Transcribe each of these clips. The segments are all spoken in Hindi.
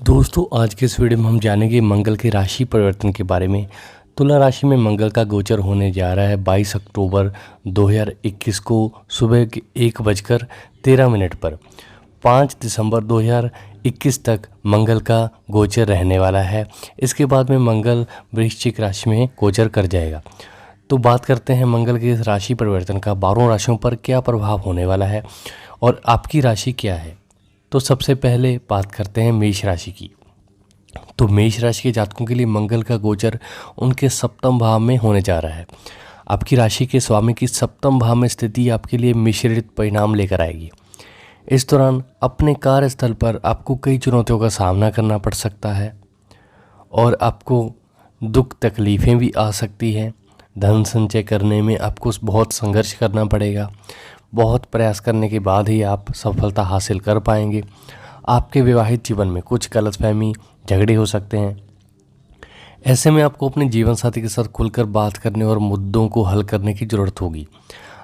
दोस्तों, आज के इस वीडियो में हम जानेंगे मंगल के राशि परिवर्तन के बारे में। तुला राशि में मंगल का गोचर होने जा रहा है 22 अक्टूबर 2021 को सुबह के 1:13 पर। 5 दिसंबर 2021 तक मंगल का गोचर रहने वाला है। इसके बाद में मंगल वृश्चिक राशि में गोचर कर जाएगा। तो बात करते हैं मंगल के इस राशि परिवर्तन का 12 राशियों पर क्या प्रभाव होने वाला है और आपकी राशि क्या है। तो सबसे पहले बात करते हैं मेष राशि की। तो मेष राशि के जातकों के लिए मंगल का गोचर उनके सप्तम भाव में होने जा रहा है। आपकी राशि के स्वामी की सप्तम भाव में स्थिति आपके लिए मिश्रित परिणाम लेकर आएगी। इस दौरान अपने कार्यस्थल पर आपको कई चुनौतियों का सामना करना पड़ सकता है और आपको दुख तकलीफ़ें भी आ सकती हैं। धन संचय करने में आपको बहुत संघर्ष करना पड़ेगा। बहुत प्रयास करने के बाद ही आप सफलता हासिल कर पाएंगे। आपके विवाहित जीवन में कुछ गलतफहमी झगड़े हो सकते हैं। ऐसे में आपको अपने जीवन साथी के साथ खुलकर बात करने और मुद्दों को हल करने की ज़रूरत होगी।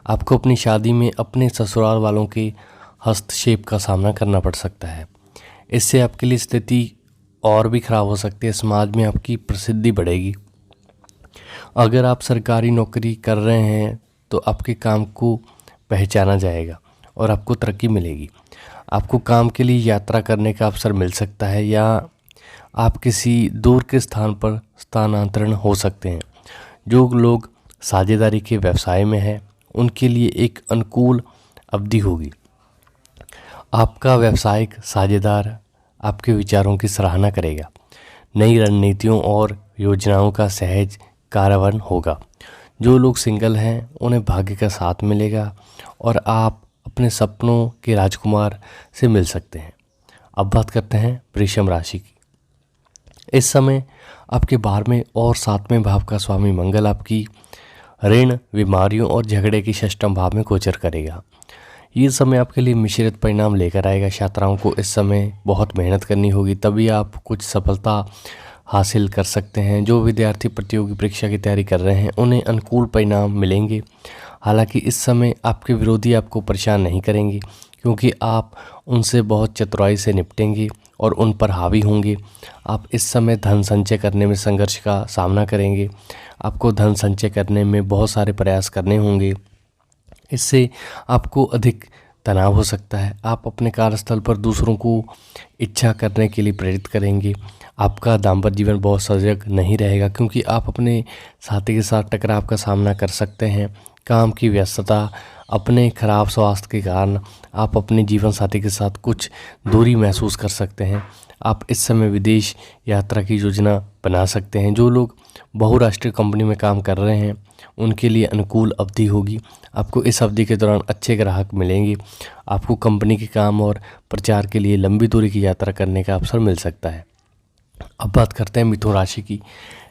आपको अपनी शादी में अपने ससुराल वालों के हस्तक्षेप का सामना करना पड़ सकता है। इससे आपके लिए स्थिति और भी खराब हो सकती है। समाज में आपकी प्रसिद्धि बढ़ेगी। अगर आप सरकारी नौकरी कर रहे हैं तो आपके काम को पहचाना जाएगा और आपको तरक्की मिलेगी। आपको काम के लिए यात्रा करने का अवसर मिल सकता है या आप किसी दूर के स्थान पर स्थानांतरण हो सकते हैं। जो लोग साझेदारी के व्यवसाय में हैं उनके लिए एक अनुकूल अवधि होगी। आपका व्यावसायिक साझेदार आपके विचारों की सराहना करेगा। नई रणनीतियों और योजनाओं का सहज कार्यान्वयन होगा। जो लोग सिंगल हैं उन्हें भाग्य का साथ मिलेगा और आप अपने सपनों के राजकुमार से मिल सकते हैं। अब बात करते हैं वृषभ राशि की। इस समय आपके 12वें और 7वें भाव का स्वामी मंगल आपकी ऋण, बीमारियों और झगड़े की षष्ठम भाव में गोचर करेगा। ये समय आपके लिए मिश्रित परिणाम लेकर आएगा। छात्राओं को इस समय बहुत मेहनत करनी होगी, तभी आप कुछ सफलता हासिल कर सकते हैं। जो विद्यार्थी प्रतियोगी परीक्षा की तैयारी कर रहे हैं उन्हें अनुकूल परिणाम मिलेंगे। हालांकि इस समय आपके विरोधी आपको परेशान नहीं करेंगे क्योंकि आप उनसे बहुत चतुराई से निपटेंगे और उन पर हावी होंगे। आप इस समय धन संचय करने में संघर्ष का सामना करेंगे। आपको धन संचय करने में बहुत सारे प्रयास करने होंगे। इससे आपको अधिक तनाव हो सकता है। आप अपने कार्यस्थल पर दूसरों को इच्छा करने के लिए प्रेरित करेंगे। आपका दाम्पत्य जीवन बहुत सजग नहीं रहेगा क्योंकि आप अपने साथी के साथ टकराव का सामना कर सकते हैं। काम की व्यस्तता, अपने खराब स्वास्थ्य के कारण आप अपने जीवन साथी के साथ कुछ दूरी महसूस कर सकते हैं। आप इस समय विदेश यात्रा की योजना बना सकते हैं। जो लोग बहुराष्ट्रीय कंपनी में काम कर रहे हैं उनके लिए अनुकूल अवधि होगी। आपको इस अवधि के दौरान अच्छे ग्राहक मिलेंगे। आपको कंपनी के काम और प्रचार के लिए लंबी दूरी की यात्रा करने का अवसर मिल सकता है। अब बात करते हैं मिथुन राशि की।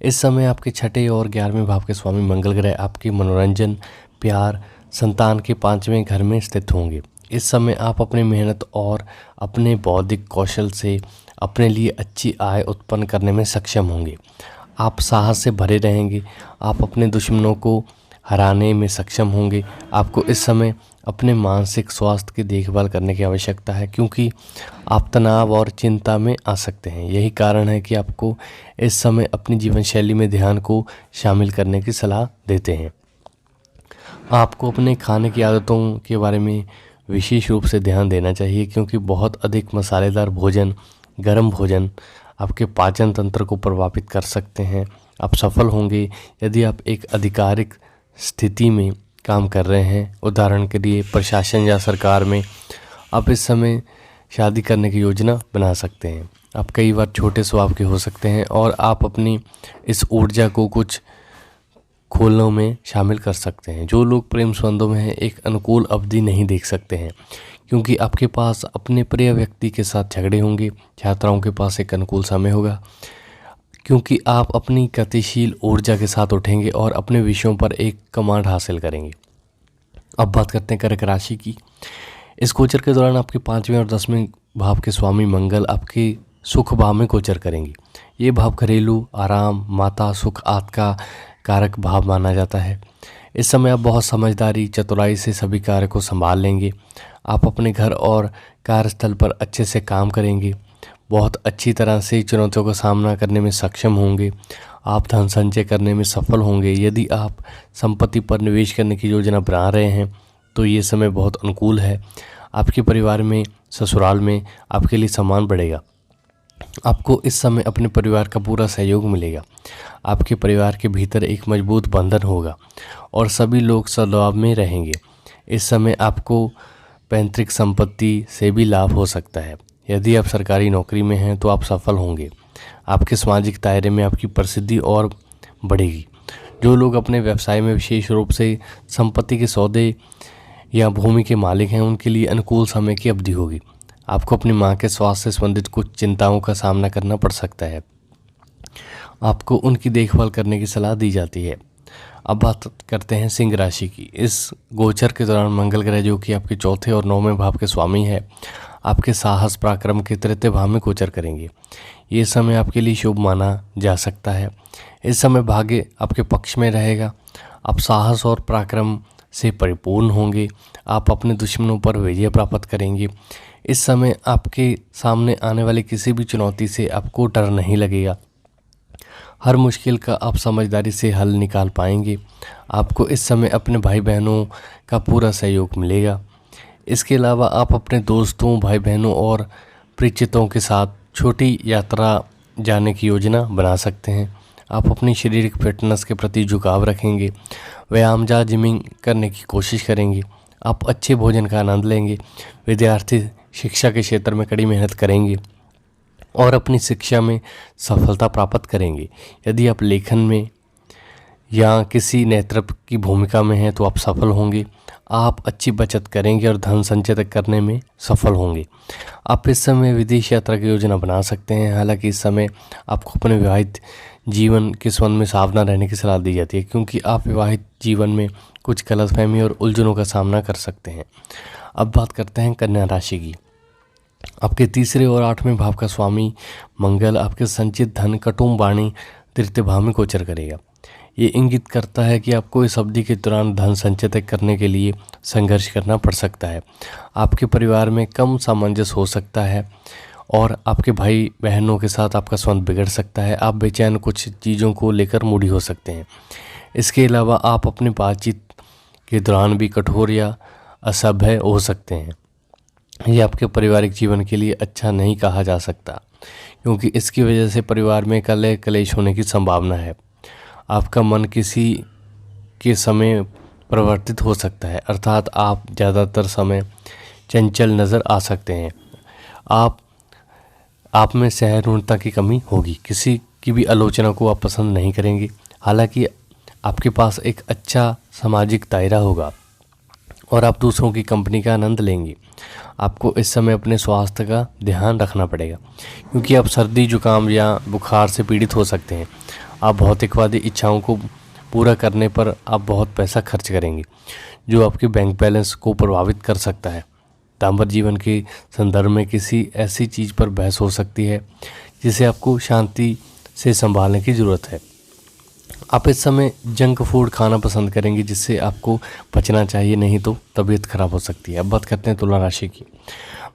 इस समय आपके 6ठे और 11वें भाव के स्वामी मंगल ग्रह आपके मनोरंजन, प्यार, संतान के 5वें घर में स्थित होंगे। इस समय आप अपनी मेहनत और अपने बौद्धिक कौशल से अपने लिए अच्छी आय उत्पन्न करने में सक्षम होंगे। आप साहस से भरे रहेंगे। आप अपने दुश्मनों को हराने में सक्षम होंगे। आपको इस समय अपने मानसिक स्वास्थ्य की देखभाल करने की आवश्यकता है क्योंकि आप तनाव और चिंता में आ सकते हैं। यही कारण है कि आपको इस समय अपनी जीवन शैली में ध्यान को शामिल करने की सलाह देते हैं। आपको अपने खाने की आदतों के बारे में विशेष रूप से ध्यान देना चाहिए क्योंकि बहुत अधिक मसालेदार भोजन, गर्म भोजन आपके पाचन तंत्र को प्रभावित कर सकते हैं। आप सफल होंगे यदि आप एक आधिकारिक स्थिति में काम कर रहे हैं, उदाहरण के लिए प्रशासन या सरकार में। आप इस समय शादी करने की योजना बना सकते हैं। आप कई बार छोटे स्वभाव के हो सकते हैं और आप अपनी इस ऊर्जा को कुछ खोलों में शामिल कर सकते हैं। जो लोग प्रेम संबंधों में हैं एक अनुकूल अवधि नहीं देख सकते हैं क्योंकि आपके पास अपने प्रिय व्यक्ति के साथ झगड़े होंगे। छात्राओं के पास एक अनुकूल समय होगा क्योंकि आप अपनी गतिशील ऊर्जा के साथ उठेंगे और अपने विषयों पर एक कमांड हासिल करेंगे। अब बात करते हैं कर्क राशि की। इस गोचर के दौरान आपके 5वें और 10वें भाव के स्वामी मंगल आपके सुख भाव में गोचर करेंगे। ये भाव घरेलू आराम, माता, सुख आदि का कारक भाव माना जाता है। इस समय आप बहुत समझदारी, चतुराई से सभी कार्य को संभाल लेंगे। आप अपने घर और कार्यस्थल पर अच्छे से काम करेंगे। बहुत अच्छी तरह से चुनौतियों का सामना करने में सक्षम होंगे। आप धन संचय करने में सफल होंगे। यदि आप संपत्ति पर निवेश करने की योजना बना रहे हैं तो ये समय बहुत अनुकूल है। आपके परिवार में, ससुराल में आपके लिए सम्मान बढ़ेगा। आपको इस समय अपने परिवार का पूरा सहयोग मिलेगा। आपके परिवार के भीतर एक मजबूत बंधन होगा और सभी लोग सद्भाव में रहेंगे। इस समय आपको पैतृक संपत्ति से भी लाभ हो सकता है। यदि आप सरकारी नौकरी में हैं तो आप सफल होंगे। आपके सामाजिक दायरे में आपकी प्रसिद्धि और बढ़ेगी। जो लोग अपने व्यवसाय में विशेष रूप से संपत्ति के सौदे या भूमि के मालिक हैं, उनके लिए अनुकूल समय की अवधि होगी। आपको अपनी मां के स्वास्थ्य से संबंधित कुछ चिंताओं का सामना करना पड़ सकता है। आपको उनकी देखभाल करने की सलाह दी जाती है। अब बात करते हैं सिंह राशि की। इस गोचर के दौरान मंगल ग्रह, जो कि आपके चौथे और 9वें भाव के स्वामी है, आपके साहस पराक्रम के तृतीय भाव में गोचर करेंगे। ये समय आपके लिए शुभ माना जा सकता है। इस समय भाग्य आपके पक्ष में रहेगा। आप साहस और पराक्रम से परिपूर्ण होंगे। आप अपने दुश्मनों पर विजय प्राप्त करेंगे। इस समय आपके सामने आने वाली किसी भी चुनौती से आपको डर नहीं लगेगा। हर मुश्किल का आप समझदारी से हल निकाल पाएंगे। आपको इस समय अपने भाई बहनों का पूरा सहयोग मिलेगा। इसके अलावा आप अपने दोस्तों, भाई बहनों और परिचितों के साथ छोटी यात्रा जाने की योजना बना सकते हैं। आप अपनी शारीरिक फिटनेस के प्रति झुकाव रखेंगे। व्यायाम या जिमिंग करने की कोशिश करेंगे। आप अच्छे भोजन का आनंद लेंगे। विद्यार्थी शिक्षा के क्षेत्र में कड़ी मेहनत करेंगे और अपनी शिक्षा में सफलता प्राप्त करेंगे। यदि आप लेखन में या किसी नेतृत्व की भूमिका में हैं तो आप सफल होंगे। आप अच्छी बचत करेंगे और धन संचय करने में सफल होंगे। आप इस समय विदेश यात्रा की योजना बना सकते हैं। हालांकि इस समय आपको अपने विवाहित जीवन के संबंध में सावधान रहने की सलाह दी जाती है, क्योंकि आप विवाहित जीवन में कुछ गलतफहमी और उलझनों का सामना कर सकते हैं। अब बात करते हैं कन्या राशि की। आपके तीसरे और 8वें भाव का स्वामी मंगल आपके संचित धन, कुटुंब, वाणी तृतीय भाव में गोचर करेगा। ये इंगित करता है कि आपको इस अवधि के दौरान धन संचय करने के लिए संघर्ष करना पड़ सकता है। आपके परिवार में कम सामंजस्य हो सकता है और आपके भाई बहनों के साथ आपका संबंध बिगड़ सकता है। आप बेचैन कुछ चीज़ों को लेकर मूडी हो सकते हैं। इसके अलावा आप अपनी बातचीत के दौरान भी कठोर या असभ्य हो सकते हैं। ये आपके पारिवारिक जीवन के लिए अच्छा नहीं कहा जा सकता, क्योंकि इसकी वजह से परिवार में कलह कलेश होने की संभावना है। आपका मन किसी के समय परिवर्तित हो सकता है, अर्थात आप ज़्यादातर समय चंचल नज़र आ सकते हैं। आप में सहिष्णुता की कमी होगी। किसी की भी आलोचना को आप पसंद नहीं करेंगे। हालांकि आपके पास एक अच्छा सामाजिक दायरा होगा और आप दूसरों की कंपनी का आनंद लेंगे। आपको इस समय अपने स्वास्थ्य का ध्यान रखना पड़ेगा, क्योंकि आप सर्दी, जुकाम या बुखार से पीड़ित हो सकते हैं। आप भौतिकवादी इच्छाओं को पूरा करने पर आप बहुत पैसा खर्च करेंगे, जो आपके बैंक बैलेंस को प्रभावित कर सकता है। दाम्पत्य जीवन के संदर्भ में किसी ऐसी चीज़ पर बहस हो सकती है जिसे आपको शांति से संभालने की ज़रूरत है। आप इस समय जंक फूड खाना पसंद करेंगे, जिससे आपको बचना चाहिए, नहीं तो तबीयत खराब हो सकती है। अब बात करते हैं तुला राशि की।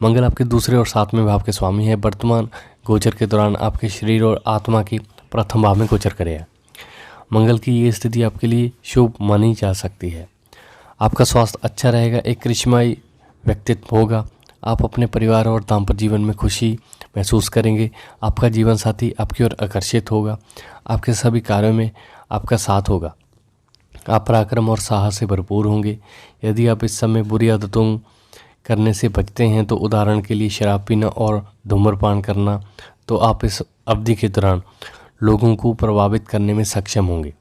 मंगल आपके दूसरे और 7वें भाव के स्वामी है। वर्तमान गोचर के दौरान आपके शरीर और आत्मा के प्रथम भाव में गोचर करेगा। मंगल की ये स्थिति आपके लिए शुभ मानी जा सकती है। आपका स्वास्थ्य अच्छा रहेगा। एक करिश्माई व्यक्तित्व होगा। आप अपने परिवार और दाम्पत्य जीवन में खुशी महसूस करेंगे। आपका जीवन साथी आपकी ओर आकर्षित होगा। आपके सभी कार्यों में आपका साथ होगा। आप पराक्रम और साहस से भरपूर होंगे। यदि आप इस समय बुरी आदतों करने से बचते हैं, तो उदाहरण के लिए शराब पीना और धूम्रपान करना, तो आप इस अवधि के दौरान लोगों को प्रभावित करने में सक्षम होंगे,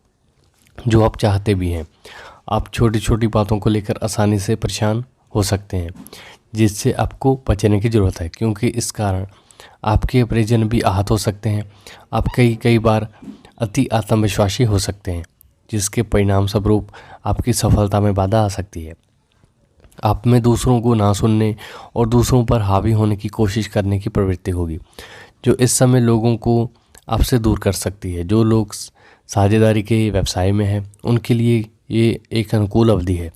जो आप चाहते भी हैं। आप छोटी छोटी बातों को लेकर आसानी से परेशान हो सकते हैं, जिससे आपको बचने की ज़रूरत है, क्योंकि इस कारण आपके परिजन भी आहत हो सकते हैं। आप कई बार अति आत्मविश्वासी हो सकते हैं, जिसके परिणाम स्वरूप आपकी सफलता में बाधा आ सकती है। आप में दूसरों को ना सुनने और दूसरों पर हावी होने की कोशिश करने की प्रवृत्ति होगी, जो इस समय लोगों को आपसे दूर कर सकती है। जो लोग साझेदारी के व्यवसाय में हैं, उनके लिए ये एक अनुकूल अवधि है,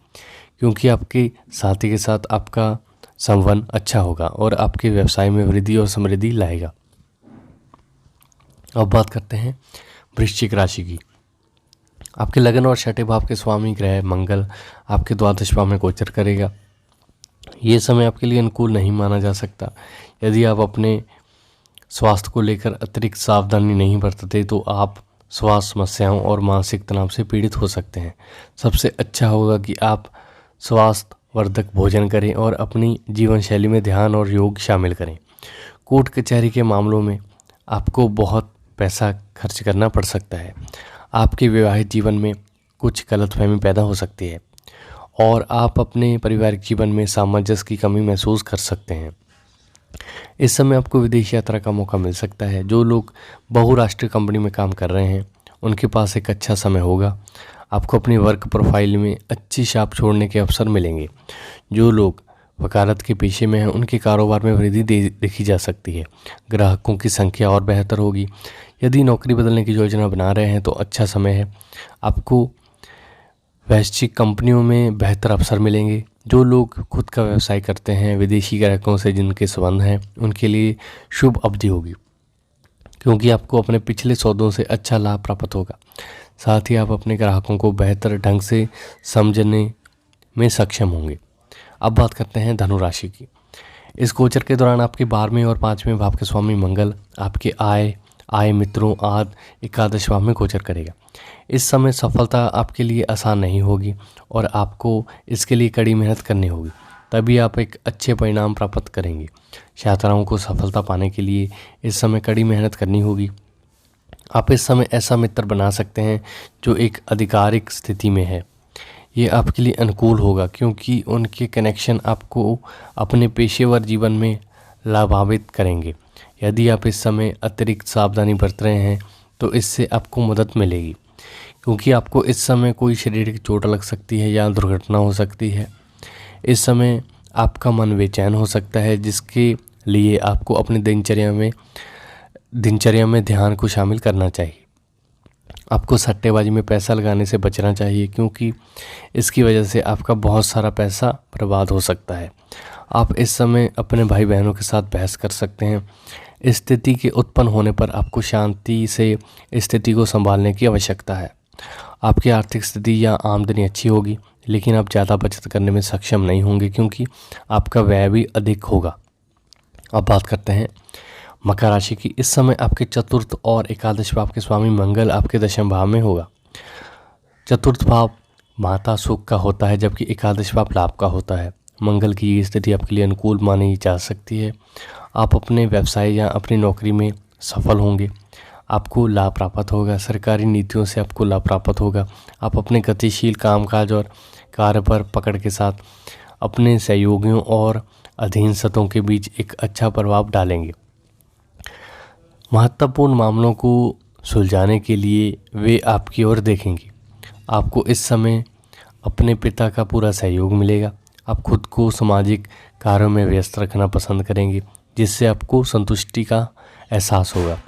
क्योंकि आपके साथी के साथ आपका संबंध अच्छा होगा और आपके व्यवसाय में वृद्धि और समृद्धि लाएगा। अब बात करते हैं वृश्चिक राशि की। आपके लगन और छठे भाव के स्वामी ग्रह मंगल आपके द्वादश भाव में गोचर करेगा। ये समय आपके लिए अनुकूल नहीं माना जा सकता। यदि आप अपने स्वास्थ्य को लेकर अतिरिक्त सावधानी नहीं बरतते तो आप स्वास्थ्य समस्याओं और मानसिक तनाव से पीड़ित हो सकते हैं। सबसे अच्छा होगा कि आप स्वास्थ्य वर्धक भोजन करें और अपनी जीवन शैली में ध्यान और योग शामिल करें। कोर्ट कचहरी के मामलों में आपको बहुत पैसा खर्च करना पड़ सकता है। आपके विवाहित जीवन में कुछ गलतफहमी पैदा हो सकती है और आप अपने पारिवारिक जीवन में सामंजस्य की कमी महसूस कर सकते हैं। इस समय आपको विदेश यात्रा का मौका मिल सकता है। जो लोग बहुराष्ट्रीय कंपनी में काम कर रहे हैं उनके पास एक अच्छा समय होगा। आपको अपनी वर्क प्रोफाइल में अच्छी छाप छोड़ने के अवसर मिलेंगे। जो लोग वकालत के पेशे में हैं उनके कारोबार में वृद्धि देखी जा सकती है। ग्राहकों की संख्या और बेहतर होगी। यदि नौकरी बदलने की योजना बना रहे हैं तो अच्छा समय है। आपको वैश्विक कंपनियों में बेहतर अवसर मिलेंगे। जो लोग खुद का व्यवसाय करते हैं, विदेशी ग्राहकों से जिनके संबंध हैं, उनके लिए शुभ अवधि होगी क्योंकि आपको अपने पिछले सौदों से अच्छा लाभ प्राप्त होगा। साथ ही आप अपने ग्राहकों को बेहतर ढंग से समझने में सक्षम होंगे। अब बात करते हैं धनु राशि की। इस गोचर के दौरान आपके 12वें और 5वें भाव के स्वामी मंगल आपके आय मित्रों आदि एकादश भाव में गोचर करेगा। इस समय सफलता आपके लिए आसान नहीं होगी और आपको इसके लिए कड़ी मेहनत करनी होगी, तभी आप एक अच्छे परिणाम प्राप्त करेंगे। छात्राओं को सफलता पाने के लिए इस समय कड़ी मेहनत करनी होगी। आप इस समय ऐसा मित्र बना सकते हैं जो एक आधिकारिक स्थिति में है। ये आपके लिए अनुकूल होगा क्योंकि उनके कनेक्शन आपको अपने पेशेवर जीवन में लाभान्वित करेंगे। यदि आप इस समय अतिरिक्त सावधानी बरत रहे हैं तो इससे आपको मदद मिलेगी क्योंकि आपको इस समय कोई शारीरिक चोट लग सकती है या दुर्घटना हो सकती है। इस समय आपका मन बेचैन हो सकता है जिसके लिए आपको अपनी दिनचर्या में ध्यान को शामिल करना चाहिए। आपको सट्टेबाजी में पैसा लगाने से बचना चाहिए क्योंकि इसकी वजह से आपका बहुत सारा पैसा बर्बाद हो सकता है। आप इस समय अपने भाई बहनों के साथ बहस कर सकते हैं। स्थिति के उत्पन्न होने पर आपको शांति से स्थिति को संभालने की आवश्यकता है। आपकी आर्थिक स्थिति या आमदनी अच्छी होगी लेकिन आप ज़्यादा बचत करने में सक्षम नहीं होंगे क्योंकि आपका व्यय भी अधिक होगा। अब बात करते हैं मकर राशि की। इस समय आपके चतुर्थ और एकादश भाव के स्वामी मंगल आपके दशम भाव में होगा। चतुर्थ भाव माता सुख का होता है जबकि एकादश भाव लाभ का होता है। मंगल की ये स्थिति आपके लिए अनुकूल मानी जा सकती है। आप अपने व्यवसाय या अपनी नौकरी में सफल होंगे। आपको लाभ प्राप्त होगा। सरकारी नीतियों से आपको लाभ प्राप्त होगा। आप अपने गतिशील कामकाज और कार्य पर पकड़ के साथ अपने सहयोगियों और अधीनस्थों के बीच एक अच्छा प्रभाव डालेंगे। महत्वपूर्ण मामलों को सुलझाने के लिए वे आपकी ओर देखेंगे। आपको इस समय अपने पिता का पूरा सहयोग मिलेगा। आप खुद को सामाजिक कार्यों में व्यस्त रखना पसंद करेंगे जिससे आपको संतुष्टि का एहसास होगा।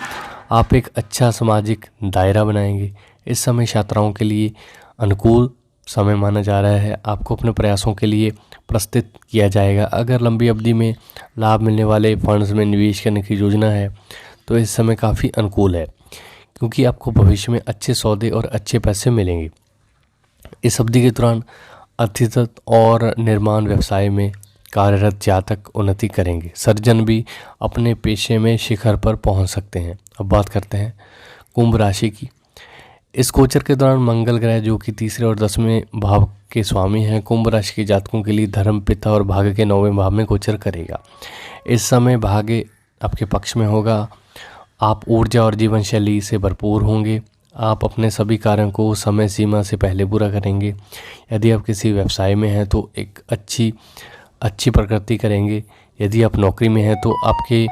आप एक अच्छा सामाजिक दायरा बनाएंगे। इस समय छात्राओं के लिए अनुकूल समय माना जा रहा है। आपको अपने प्रयासों के लिए प्रस्तुत किया जाएगा। अगर लंबी अवधि में लाभ मिलने वाले फंड्स में निवेश करने की योजना है तो इस समय काफ़ी अनुकूल है क्योंकि आपको भविष्य में अच्छे सौदे और अच्छे पैसे मिलेंगे। इस अवधि के दौरान आतिथ्य और निर्माण व्यवसाय में कार्यरत जातक उन्नति करेंगे। सर्जन भी अपने पेशे में शिखर पर पहुंच सकते हैं। अब बात करते हैं कुंभ राशि की। इस गोचर के दौरान मंगल ग्रह जो कि तीसरे और 10वें भाव के स्वामी हैं कुंभ राशि के जातकों के लिए धर्म पिता और भाग्य के 9वें भाव में गोचर करेगा। इस समय भाग्य आपके पक्ष में होगा। आप ऊर्जा और जीवन शैली से भरपूर होंगे। आप अपने सभी कार्यों को समय सीमा से पहले पूरा करेंगे। यदि आप किसी व्यवसाय में हैं तो एक अच्छी प्रगति करेंगे। यदि आप नौकरी में हैं तो आपके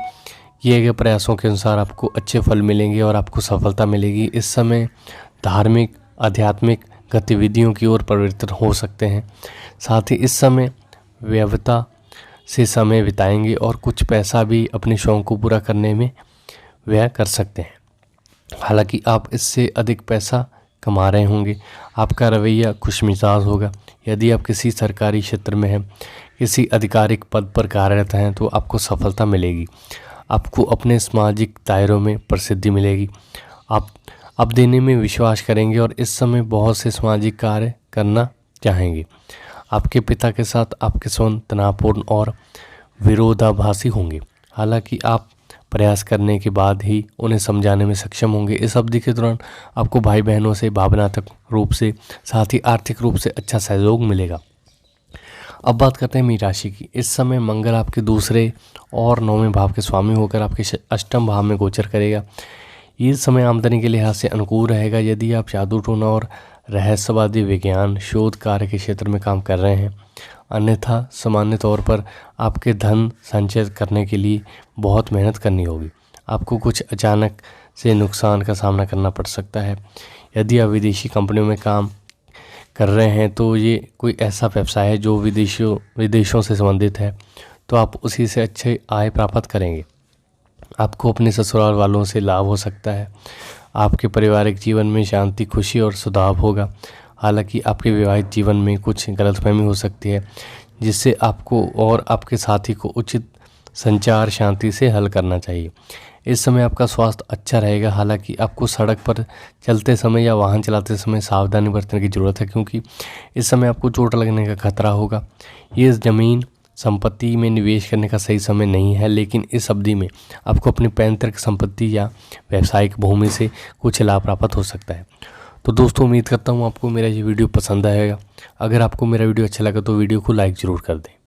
किए गए प्रयासों के अनुसार आपको अच्छे फल मिलेंगे और आपको सफलता मिलेगी। इस समय धार्मिक आध्यात्मिक गतिविधियों की ओर परिवर्तन हो सकते हैं। साथ ही इस समय व्यवता से समय बिताएंगे और कुछ पैसा भी अपने शौक को पूरा करने में व्यय कर सकते हैं। हालांकि आप इससे अधिक पैसा कमा रहे होंगे। आपका रवैया खुशमिजाज होगा। यदि आप किसी सरकारी क्षेत्र में हैं, किसी आधिकारिक पद पर कार्यरत हैं तो आपको सफलता मिलेगी। आपको अपने सामाजिक दायरों में प्रसिद्धि मिलेगी। आप देने में विश्वास करेंगे और इस समय बहुत से सामाजिक कार्य करना चाहेंगे। आपके पिता के साथ आपके संबंध तनावपूर्ण और विरोधाभासी होंगे, हालांकि आप प्रयास करने के बाद ही उन्हें समझाने में सक्षम होंगे। इस अवधि के दौरान आपको भाई बहनों से भावनात्मक रूप से साथ ही आर्थिक रूप से अच्छा सहयोग मिलेगा। अब बात करते हैं मीन राशि की। इस समय मंगल आपके दूसरे और 9वें भाव के स्वामी होकर आपके अष्टम भाव में गोचर करेगा। ये समय आमदनी के लिहाज से अनुकूल रहेगा यदि आप जादू टोना और रहस्यवादी विज्ञान शोध कार्य के क्षेत्र में काम कर रहे हैं। अन्यथा सामान्य तौर पर आपके धन संचय करने के लिए बहुत मेहनत करनी होगी। आपको कुछ अचानक से नुकसान का सामना करना पड़ सकता है। यदि आप विदेशी कंपनियों में काम कर रहे हैं तो ये कोई ऐसा व्यवसाय है जो विदेशों से संबंधित है, तो आप उसी से अच्छे आय प्राप्त करेंगे। आपको अपने ससुराल वालों से लाभ हो सकता है। आपके पारिवारिक जीवन में शांति, खुशी और सुधार होगा। हालांकि आपके विवाहित जीवन में कुछ गलतफहमी हो सकती है, जिससे आपको और आपके साथी को उचित संचार शांति से हल करना चाहिए। इस समय आपका स्वास्थ्य अच्छा रहेगा। हालांकि आपको सड़क पर चलते समय या वाहन चलाते समय सावधानी बरतने की ज़रूरत है, क्योंकि इस समय आपको चोट लगने का खतरा होगा। ये ज़मीन संपत्ति में निवेश करने का सही समय नहीं है, लेकिन इस अवधि में आपको अपनी पैतृक संपत्ति या व्यावसायिक भूमि से कुछ लाभ प्राप्त हो सकता है। तो दोस्तों, उम्मीद करता हूँ आपको मेरा ये वीडियो पसंद आएगा। अगर आपको मेरा वीडियो अच्छा लगा तो वीडियो को लाइक ज़रूर कर दें।